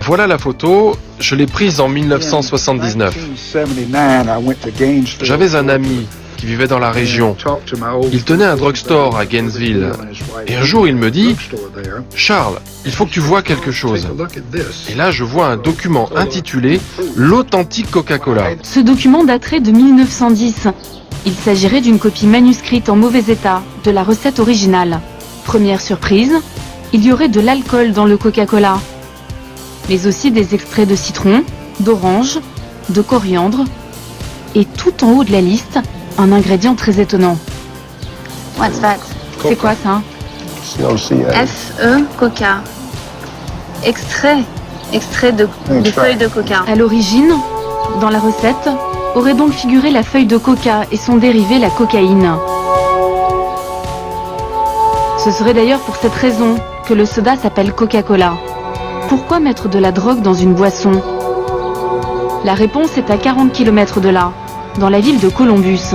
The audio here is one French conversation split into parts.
Voilà la photo, je l'ai prise en 1979. J'avais un ami qui vivait dans la région. Il tenait un drugstore à Gainesville. Et un jour, il me dit « Charles, il faut que tu vois quelque chose. » Et là, je vois un document intitulé « L'authentique Coca-Cola ». Ce document daterait de 1910. Il s'agirait d'une copie manuscrite en mauvais état de la recette originale. Première surprise, il y aurait de l'alcool dans le Coca-Cola, mais aussi des extraits de citron, d'orange, de coriandre, et tout en haut de la liste, un ingrédient très étonnant. What's that? C'est quoi ça? F-E, Coca. Extrait de feuilles de coca. À l'origine, dans la recette, aurait donc figuré la feuille de coca et son dérivé, la cocaïne. Ce serait d'ailleurs pour cette raison que le soda s'appelle Coca-Cola. Pourquoi mettre de la drogue dans une boisson? La réponse est à 40 km de là, dans la ville de Columbus.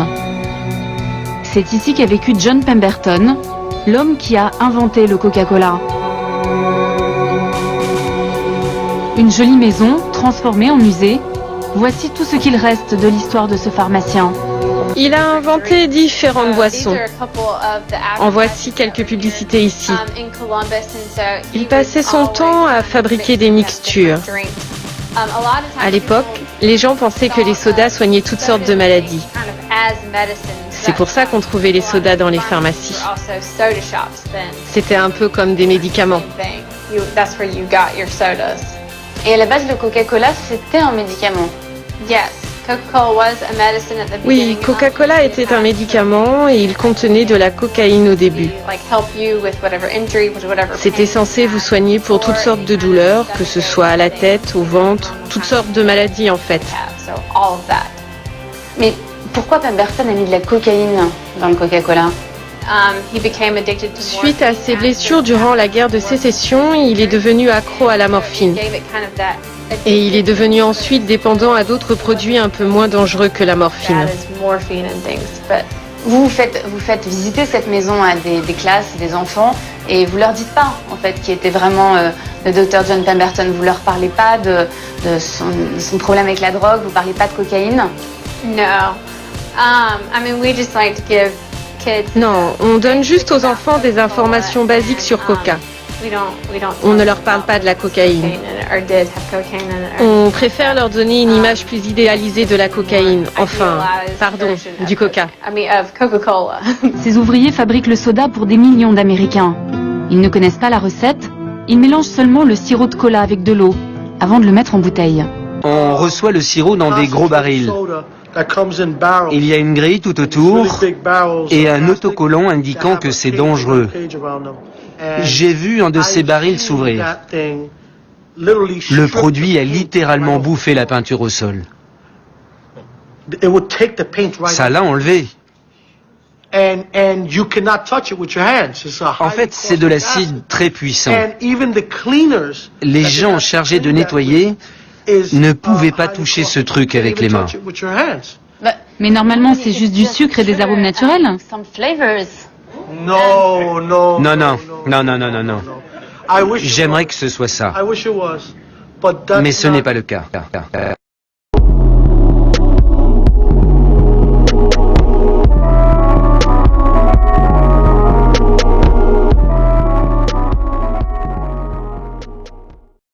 C'est ici qu'a vécu John Pemberton, l'homme qui a inventé le Coca-Cola. Une jolie maison, transformée en musée. Voici tout ce qu'il reste de l'histoire de ce pharmacien. Il a inventé différentes boissons. En voici quelques publicités ici. Il passait son temps à fabriquer des mixtures. À l'époque, les gens pensaient que les sodas soignaient toutes sortes de maladies. C'est pour ça qu'on trouvait les sodas dans les pharmacies. C'était un peu comme des médicaments. Et à la base, le Coca-Cola, c'était un médicament. Oui, Coca-Cola était un médicament et il contenait de la cocaïne au début. C'était censé vous soigner pour toutes sortes de douleurs, que ce soit à la tête, au ventre, toutes sortes de maladies en fait. Mais pourquoi Pemberton a mis de la cocaïne dans le Coca-Cola? Suite à ses blessures durant la guerre de sécession, il est devenu accro à la morphine. Et il est devenu ensuite dépendant à d'autres produits un peu moins dangereux que la morphine. Vous faites visiter cette maison à des classes, des enfants, et vous leur dites pas en fait qui était vraiment le docteur John Pemberton. Vous leur parlez pas de son problème avec la drogue, vous parlez pas de cocaïne? Non, on donne juste aux enfants des informations basiques sur Coca. On ne leur parle pas de la cocaïne. On préfère leur donner une image plus idéalisée de la cocaïne. Enfin, pardon, du Coca. Ces ouvriers fabriquent le soda pour des millions d'Américains. Ils ne connaissent pas la recette, ils mélangent seulement le sirop de cola avec de l'eau, avant de le mettre en bouteille. On reçoit le sirop dans des gros barils. Il y a une grille tout autour et un autocollant indiquant que c'est dangereux. J'ai vu un de ces barils s'ouvrir. Le produit a littéralement bouffé la peinture au sol. Ça l'a enlevé. En fait, c'est de l'acide très puissant. Les gens chargés de nettoyer ne pouvaient pas toucher ce truc avec les mains. Mais normalement, c'est juste du sucre et des arômes naturels. Non, non, non, non, non, non, non. J'aimerais que ce soit ça. Mais ce n'est pas le cas.